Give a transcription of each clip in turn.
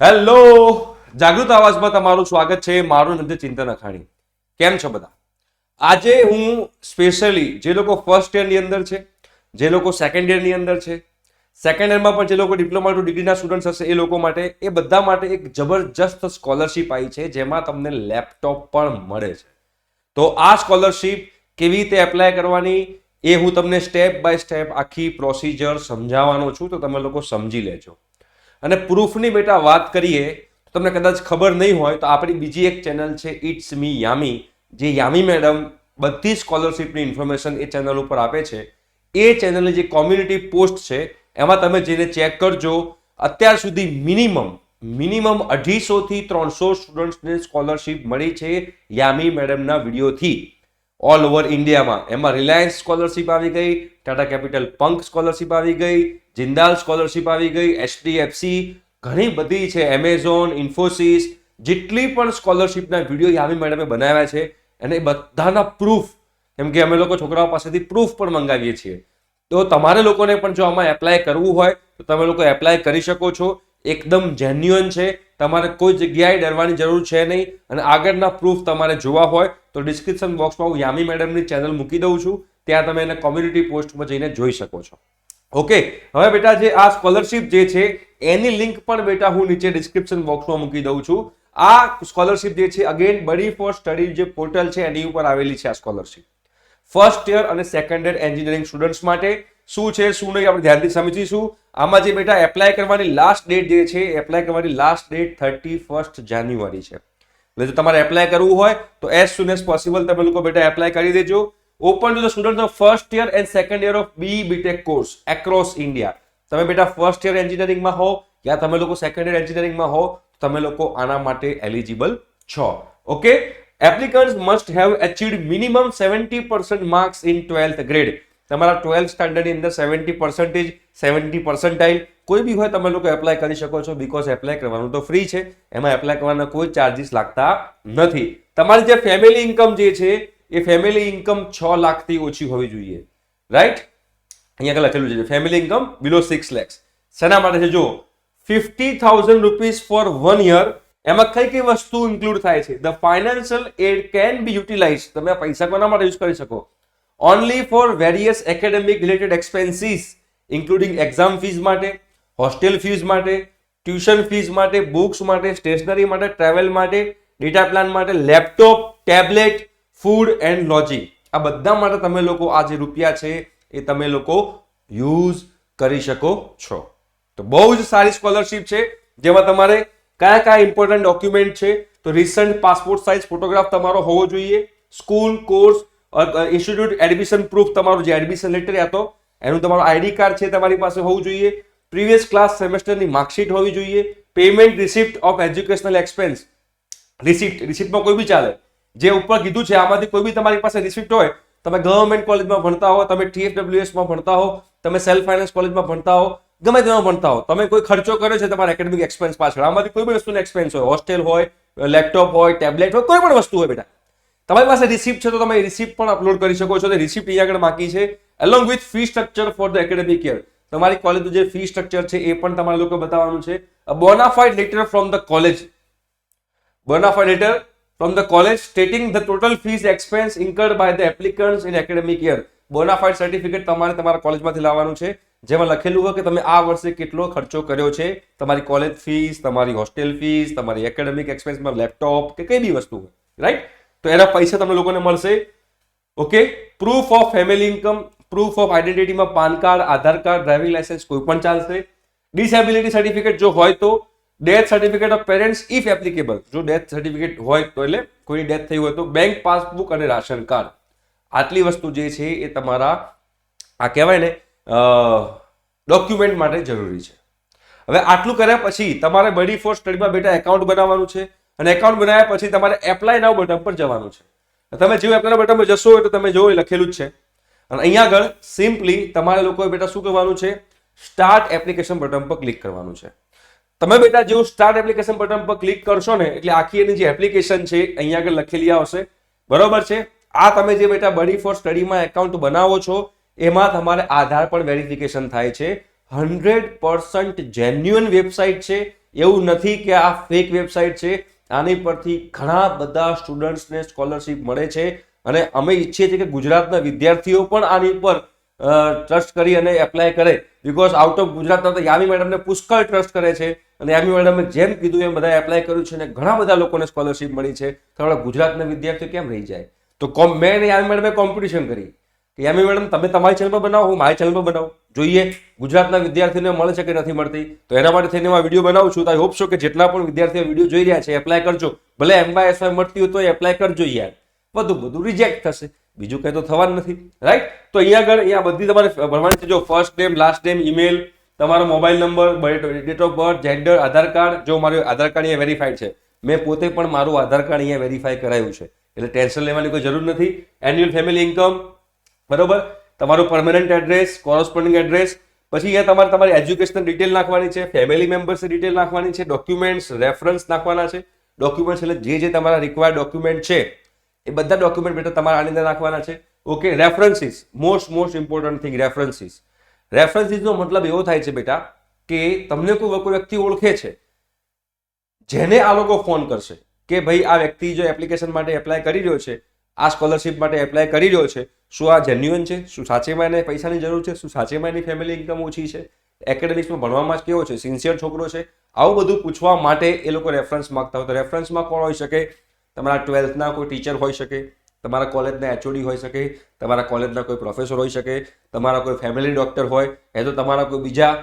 Hello, જાગૃત અવાજમાં તમારું સ્વાગત છે. મારું નામ છે ચિંતન અખાણી. કેમ છો બધા? આજે હું સ્પેશિયલી જે લોકો ફર્સ્ટ યરની અંદર છે, જે લોકો સેકન્ડ યરની અંદર છે, સેકન્ડ યરમાં પણ જે લોકો ડિપ્લોમા ટુ ડિગ્રીના સ્ટુડન્ટ હશે એ લોકો માટે, એ બધા માટે એક જબરજસ્ત સ્કોલરશિપ આવી છે જેમાં તમને લેપટોપ પણ મળે છે. તો આ સ્કોલરશિપ કેવી રીતે એપ્લાય કરવાની એ હું તમને સ્ટેપ બાય સ્ટેપ આખી પ્રોસિજર સમજાવવાનો છું, તો તમે લોકો સમજી લેજો. અને પ્રૂફની બેટા વાત કરીએ તો તમને કદાચ ખબર નહીં હોય તો આપણી બીજી એક ચેનલ છે ઇટ્સ મી યામી, જે યામી મેડમ બધી સ્કોલરશિપની ઇન્ફોર્મેશન એ ચેનલ ઉપર આપે છે. એ ચેનલની જે કોમ્યુનિટી પોસ્ટ છે એમાં તમે જઈને ચેક કરજો. અત્યાર સુધી મિનિમમ 250 થી 300 સ્ટુડન્ટ્સને સ્કોલરશિપ મળી છે યામી મેડમના વિડીયોથી ઓલ ઓવર ઇન્ડિયામાં. એમાં રિલાયન્સ સ્કોલરશિપ આવી ગઈ, ટાટા કેપિટલ પંક સ્કોલરશિપ આવી ગઈ, જિંદાલ સ્કોલરશિપ આવી ગઈ, HDFC, ઘણી બધી છે, એમેઝોન, ઇન્ફોસિસ, જેટલી પણ સ્કોલરશિપના વિડીયો યામી મેડમે બનાવ્યા છે અને બધાના પ્રૂફ, કેમ કે અમે લોકો છોકરાઓ પાસેથી પ્રૂફ પણ મંગાવીએ છીએ. તો તમારે લોકોને પણ જો આમાં એપ્લાય કરવું હોય તો તમે લોકો એપ્લાય કરી શકો છો. એકદમ જેન્યુઅન છે, તમારે કોઈ જગ્યાએ ડરવાની જરૂર છે નહીં. અને આગળના પ્રૂફ તમારે જોવા હોય તો ડિસ્ક્રિપ્શન બોક્સમાં હું યામી મેડમની ચેનલ મૂકી દઉં છું, ત્યાં તમે એને કોમ્યુનિટી પોસ્ટમાં જઈને જોઈ શકો છો. ઓકે, હવે બેટા જે આ સ્કોલરશિપ જે છે એની લિંક પણ બેટા હું નીચે ડિસ્ક્રિપ્શન બોક્સમાં મૂકી દઉં છું. આ સ્કોલરશિપ જે છે અગેન બડી ફોર સ્ટડી જે પોર્ટલ છે એની ઉપર આવેલી છે. આ સ્કોલરશિપ ફર્સ્ટ યર અને સેકન્ડ યર એન્જિનિયરિંગ સ્ટુડન્ટ્સ માટે શું છે શું નહીં આપણે ધ્યાનથી સમજીશું. આમાં જે બેટા એપ્લાય કરવાની લાસ્ટ ડેટ જે છે, એપ્લાય કરવાની લાસ્ટ ડેટ 31 જાન્યુઆરી છે. એટલે જો તમારે એપ્લાય કરવું હોય તો એઝ સુન એઝ પોસિબલ તમે લોકો બેટા એપ્લાય કરી દેજો. Open to the students of first year and second year of BE BTech course across India. તમે બેટા ફર્સ્ટ યર એન્જિનિયરિંગમાં હો યા તમે લોકો સેકન્ડ યર એન્જિનિયરિંગમાં હો, તમે લોકો આના માટે એલિજિબલ છો. Okay, applicants must have achieved minimum 70% marks in 12th grade. તમારા 12th સ્ટાન્ડર્ડની અંદર 70%, 70 પર્સન્ટાઇલ કોઈ બી હોય તમે લોકો એપ્લાય કરી શકો છો. બીકોઝ એપ્લાય કરવાનું તો ફ્રી છે, એમાં એપ્લાય કરવાના કોઈ ચાર્જિસ લાગતા નથી. તમારી જે ફેમિલી ઇન્કમ જે છે એ ફેમિલી ઇન્કમ 6 લાખથી ઓછી હોવી જોઈએ. રાઈટ, અહીંયા લખેલું છે ફેમિલી ઇન્કમ બિલો 6 lakhs. શેના માટે છે? જો 50,000 રૂપીઝ ફોર 1 year, એમાં કઈ કઈ વસ્તુ ઇન્ક્લુડ થાય છે? The financial aid can be utilise. તમે આ પૈસા કોના માટે યુઝ કરી શકો? Only for various academic related expenses including exam fees માટે, હોસ્ટેલ ફીસ માટે, ટ્યુશન ફીસ માટે, બુક્સ માટે, સ્ટેશનરી માટે, ટ્રાવેલ માટે, ડેટા પ્લાન માટે, laptop, tablet, food and lodging. આ બધા માટે તમે લોકો આ જે રૂપિયા છે એ તમે લોકો યુઝ કરી શકો છો. તો બહુ જ સારી સ્કોલરશિપ છે જેમાં તમારે કયા કયા ઇમ્પોર્ટન્ટ ડોક્યુમેન્ટ છે તો રિસન્ટ પાસપોર્ટ સાઇઝ ફોટોગ્રાફ તમારો હોવો જોઈએ, school, course, institute admission proof, તમારું જે એડમિશન લેટર હતો એનું તમારું ID કાર્ડ છે તમારી પાસે હોવું જોઈએ, પ્રીવિયસ ક્લાસ સેમેસ્ટરની માર્કશીટ હોવી જોઈએ, payment receipt of educational expense. રિસિપ્ટમાં કોઈ બી ચાલે, જે ઉપર કીધું છે આમાંથી કોઈ બી તમારી પાસે રિસિપ્ટ હોય, તમે ગવર્મેન્ટ કોલેજમાં ભણતા હો, તમે TFWSમાં ભણતા હો, તમે સેલ્ફ ફાઇનાન્સ કોલેજમાં ભણતા હો, ગમે તેમાં ભણતા હો, તમે કોઈ ખર્ચો કર્યો છે તમારા એકેડેમિક એક્સપેન્સ પાછળ, આમાંથી કોઈ પણ વસ્તુનો એક્સપેન્સ હોય, હોસ્ટેલ હોય, લેપટોપ હોય, ટેબ્લેટ હોય, કોઈ પણ વસ્તુ હોય બેટા, તમારી પાસે રિસિપ્ટ છે તો તમે રિસિપ્ટ પણ અપલોડ કરી શકો છો. રિસિપ્ટ અહીંયા આગળ બાકી છે along with fee structure for the academic year. તમારી કોલેજનું જે ફી સ્ટ્રક્ચર છે એ પણ તમારા લોકો બતાવવાનું છે. Bona fide letter from the college, bona fide letter from the college stating the total fees expense incurred by the applicants in academic year. Bona fide certificate તમારે તમારા કોલેજમાંથી લાવવાનું છે જેમાં લખેલું હોય કે તમે આ વર્ષે કેટલો ખર્ચો કર્યો છે, તમારી કોલેજ ફીસ, તમારી હોસ્ટેલ ફીસ, તમારી એકેડેમિક એક્સપેન્સમાં લેપટોપ કે કઈ બી વસ્તુ હોય, રાઈટ? તો એના પૈસા તમને લોકોને મળશે. Okay, proof of family income, proof of આઈડેન્ટિટીમાં PAN card, Aadhaar card, driving licence કોઈ પણ ચાલશે. ડિસેબિલિટી સર્ટિફિકેટ જો હોય તો, death certificate of parents if applicable, જો ડેથ સર્ટિફિકેટ હોય તો, એટલે કોઈની ડેથ થઈ હોય તો, બેંક પાસબુક અને રાશન કાર્ડ. આટલી વસ્તુ જે છે એ તમારા આ કહેવાય ને ડોક્યુમેન્ટ માટે જરૂરી છે. હવે આટલું કર્યા પછી તમારે બડી ફોર સ્ટડીમાં બેટા એકાઉન્ટ બનાવવાનું છે અને એકાઉન્ટ બનાવ્યા પછી તમારે એપ્લાય નાઉ બટન પર જવાનું છે. તમે જેવું એપ્લાય બટન પર જશો એટલે તમે જો લખેલું જ છે અને અહીંયા આગળ સિમ્પલી તમારે લોકોએ બેટા શું કરવાનું છે? સ્ટાર્ટ એપ્લિકેશન બટન પર ક્લિક કરવાનું છે. તમે બેટા જેવું સ્ટાર્ટ એપ્લિકેશન બટન પર ક્લિક કરશો ને એટલે આખી એની જે એપ્લિકેશન છે અહીંયા આગળ લખેલી આવશે, બરોબર છે? આ તમે જે બેટા બડી ફોર સ્ટડીમાં એકાઉન્ટ બનાવો છો એમાં તમારે આધાર પણ વેરિફિકેશન થાય છે. 100% જેન્યુઅન વેબસાઇટ છે, એવું નથી કે આ ફેક વેબસાઇટ છે. આની પરથી ઘણા બધા સ્ટુડન્ટ્સને સ્કોલરશિપ મળે છે અને અમે ઈચ્છીએ છીએ કે ગુજરાતના વિદ્યાર્થીઓ પણ આની પર ટ્રસ્ટ કરી અને એપ્લાય કરે. બીકોઝ આઉટ ઓફ ગુજરાતના તો યામી મેડમને પુષ્કળ ટ્રસ્ટ કરે છે અને યામી મેડમે જેમ કીધું એમ બધા એપ્લાય કર્યું છે અને ઘણા બધા લોકોને સ્કોલરશિપ મળી છે. તો આપણા ગુજરાતના વિદ્યાર્થીઓ કેમ રહી જાય? તો મેં યામી મેડમે કોમ્પિટિશન કરી કે યામી મેડમ તમે તમારી ચેનલ પર બનાવો, હું મારી ચેનલ પર બનાવું, જોઈએ ગુજરાતના વિદ્યાર્થીઓને મળે છે કે નથી મળતી. તો એના માટે થઈને હું વિડીયો બનાવું છું. તો આઈ હોપ છો કે જેટલા પણ વિદ્યાર્થીઓ વિડીયો જોઈ રહ્યા છે એપ્લાય કરજો. ભલે MYSY મળતી હોય તો એપ્લાય કરજો યાર. બધું રિજેક્ટ થશે, બીજું કંઈ તો થવાનું નથી, રાઈટ? તો અહીંયા બધી તમારે ભરવાની છે. જો first name, last name, email, તમારો mobile number, date of birth, gender, Aadhaar card. જો મારું આધાર કાર્ડ અહીંયા વેરીફાઈડ છે, મેં પોતે પણ મારું આધાર કાર્ડ અહીંયા વેરીફાઈ કરાયું છે, એટલે ટેન્શન લેવાની કોઈ જરૂર નથી. એન્યુઅલ ફેમિલી ઇન્કમ, બરોબર, તમારું પરમેનન્ટ એડ્રેસ, કોરસ્પોન્ડિંગ એડ્રેસ. પછી અહીંયા તમારી એજ્યુકેશનલ ડિટેલ નાખવાની છે, ફેમિલી મેમ્બર્સની ડિટેલ નાખવાની છે, ડોક્યુમેન્ટ્સ, રેફરન્સ નાખવાના છે. ડોક્યુમેન્ટ્સ એટલે જે તમારા રિક્વાયર્ડ ડોક્યુમેન્ટ છે એ બધા ડોક્યુમેન્ટ બેટા તમારે આની અંદર નાખવાના છે. Okay, references, most important thing, references. રેફરન્સીસનો મતલબ એવો થાય છે બેટા કે તમને કોઈ વ્યક્તિ ઓળખે છે, જેને આ લોકો ફોન કરશે કે ભાઈ આ વ્યક્તિ જો એપ્લિકેશન માટે એપ્લાય કરી રહ્યો છે, આ સ્કોલરશિપ માટે એપ્લાય કરી રહ્યો છે, શું આ જેન્યુઅન છે, શું સાચેમાં એને પૈસાની જરૂર છે, શું સાચેમાં એની ફેમિલી ઇન્કમ ઓછી છે, એકેડેમિક્સમાં ભણવામાં જ કેવો છે, સિન્સિયર છોકરો છે, આવું બધું પૂછવા માટે એ લોકો રેફરન્સ માંગતા હોય. તો રેફરન્સમાં કોણ હોઈ શકે? તમારા 12થના કોઈ ટીચર હોઈ શકે, તમારા કોલેજના HOD હોઈ શકે, તમારા કોલેજના કોઈ પ્રોફેસર હોઈ શકે, તમારા કોઈ ફેમિલી ડોક્ટર હોય, યા તો તમારા કોઈ બીજા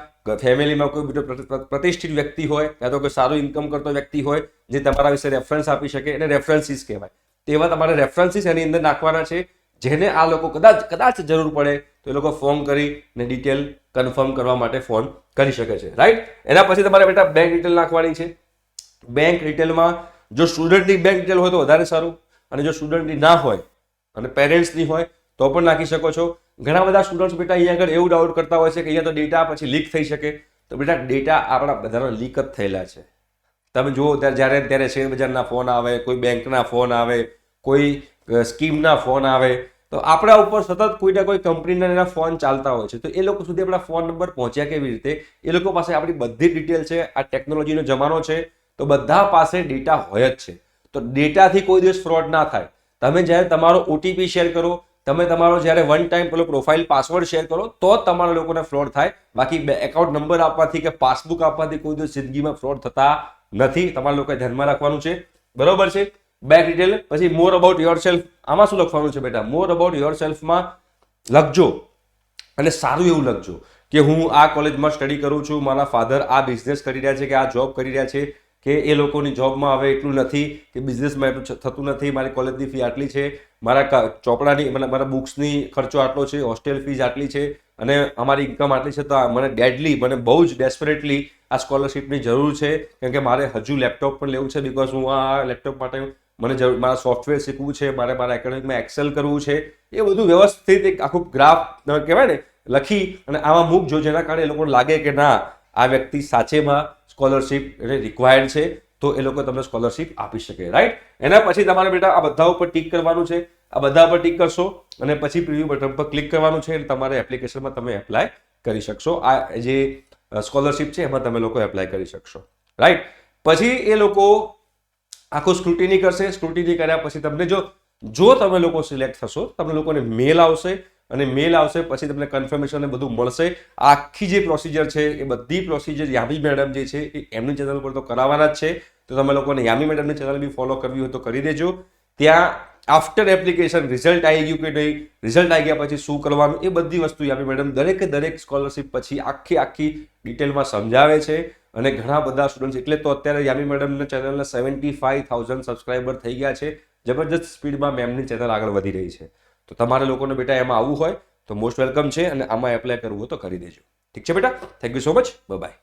ફેમિલીમાં કોઈ બીજો પ્રતિષ્ઠિત વ્યક્તિ હોય, યા તો કોઈ સારું ઇન્કમ કરતો વ્યક્તિ હોય જે તમારા વિશે રેફરન્સ આપી શકે, એને રેફરન્સીસ કહેવાય. તેવા તમારે રેફરન્સીસ એની અંદર નાખવાના છે, જેને આ લોકો કદાચ જરૂર પડે તો એ લોકો ફોન કરીને ડિટેલ કન્ફર્મ કરવા માટે ફોન કરી શકે છે, રાઈટ? એના પછી તમારે બેટા બેંક ડિટેલ નાખવાની છે. બેંક ડિટેલમાં જો સ્ટુડન્ટની બેંક ડિટેલ હોય તો વધારે સારું, અને જો સ્ટુડન્ટની ના હોય અને પેરેન્ટ્સની હોય તો પણ નાખી શકો છો. ઘણા બધા સ્ટુડન્ટ્સ બેટા અહીંયા આગળ એવું ડાઉટ કરતા હોય છે કે અહીંયા તો ડેટા પછી લીક થઈ શકે. તો બેટા ડેટા આપણા બધાના લીક જ થયેલા છે. તમે જુઓ ત્યારે શેર બજારના ફોન આવે, કોઈ બેંકના ફોન આવે, કોઈ સ્કીમના ફોન આવે, તો આપણા ઉપર સતત કોઈના કોઈ કંપનીના એના ફોન ચાલતા હોય છે. તો એ લોકો સુધી આપણા ફોન નંબર પહોંચ્યા કેવી રીતે? એ લોકો પાસે આપણી બધી ડિટેલ છે. આ ટેકનોલોજીનો જમાનો છે, તો બધા પાસે ડેટા હોય જ છે. તો ડેટાથી કોઈ દિવસ ફ્રોડ ના થાય. તમે જ્યારે તમારો OTP શેર કરો, તમે તમારો જ્યારે વન ટાઈમ પેલો પ્રોફાઇલ પાસવર્ડ શેર કરો તો જ તમારા લોકોને ફ્રોડ થાય. બાકી એકાઉન્ટ નંબર આપવાથી કે પાસબુક આપવાથી કોઈ દિવસ જિંદગીમાં ફ્રોડ થતા નથી. તમારા લોકોએ ધ્યાનમાં રાખવાનું છે, બરોબર છે? Bank detail. પછી મોર અબાઉટ યોર સેલ્ફ. આમાં શું લખવાનું છે બેટા? મોર અબાઉટ યોર સેલ્ફમાં લખજો અને સારું એવું લખજો કે હું આ કોલેજમાં સ્ટડી કરું છું, મારા ફાધર આ બિઝનેસ કરી રહ્યા છે કે આ જોબ કરી રહ્યા છે, કે એ લોકોની જોબમાં હવે એટલું નથી, કે બિઝનેસમાં એટલું થતું નથી, મારી કોલેજની ફી આટલી છે, મારા ચોપડાની મારા બુક્સની ખર્ચો આટલો છે, હોસ્ટેલ ફીસ આટલી છે અને અમારી ઇન્કમ આટલી છે. તો મને બહુ જ ડેસ્પરેટલી આ સ્કોલરશિપની જરૂર છે, કેમ કે મારે હજુ લેપટોપ પણ લેવું છે. બીકોઝ હું આ લેપટોપ માટે મારા સોફ્ટવેર શીખવું છે, મારા એકેડેમિકમાં એક્સેલ કરવું છે. એ બધું વ્યવસ્થિત એક આખું ગ્રાફ કહેવાય ને લખી અને આમાં મૂકજો, જેના કારણે એ લોકોને લાગે કે ના આ વ્યક્તિ સાચેમાં સ્કોલરશિપ એને રિક્વાયર્ડ છે, તો એ લોકો તમને સ્કોલરશિપ આપી શકે, રાઈટ? એના પછી તમારે બેટા આ બધા ઉપર ટિક કરવાનું છે. આ બધા પર ટિક કરશો અને પછી પ્રિવ્યુ બટન પર ક્લિક કરવાનું છે અને તમારે એપ્લિકેશનમાં તમે એપ્લાય કરી શકશો. આ જે સ્કોલરશિપ છે એમાં તમે લોકો એપ્લાય કરી શકશો, રાઈટ? પછી એ લોકો આખું સ્ક્રુટિની કરશે. સ્ક્રુટિની કર્યા પછી તમને જો તમે લોકો સિલેક્ટ થશો, તમને લોકોને મેલ આવશે અને મેલ આવશે પછી તમને કન્ફર્મેશન ને બધું મળશે. આખી જે પ્રોસિજર છે એ બધી પ્રોસિજર યામી મેડમ જે છે એ એમની ચેનલ પર તો કરાવવાના જ છે. તો તમે લોકોને યામી મેડમની ચેનલ બી ફોલો કરવી હોય તો કરી દેજો. ત્યાં આફ્ટર એપ્લિકેશન રિઝલ્ટ આવી ગયું કે નહીં, રિઝલ્ટ આવી ગયા પછી શું કરવાનું, એ બધી વસ્તુ યામી મેડમ દરેક સ્કોલરશિપ પછી આખી ડિટેલમાં સમજાવે છે. અને ઘણા બધા સ્ટુડન્ટ્સ, એટલે તો અત્યારે યામી મેડમના ચેનલના 75,000 સબસ્ક્રાઈબર થઈ ગયા છે. જબરજસ્ત સ્પીડમાં મેમની ચેનલ આગળ વધી રહી છે. તો તમારે લોકોને બેટા એમાં આવવું હોય તો મોસ્ટ વેલકમ છે અને આમાં એપ્લાય કરવું હોય તો કરી દેજો. ઠીક છે બેટા? Thank you so much. By.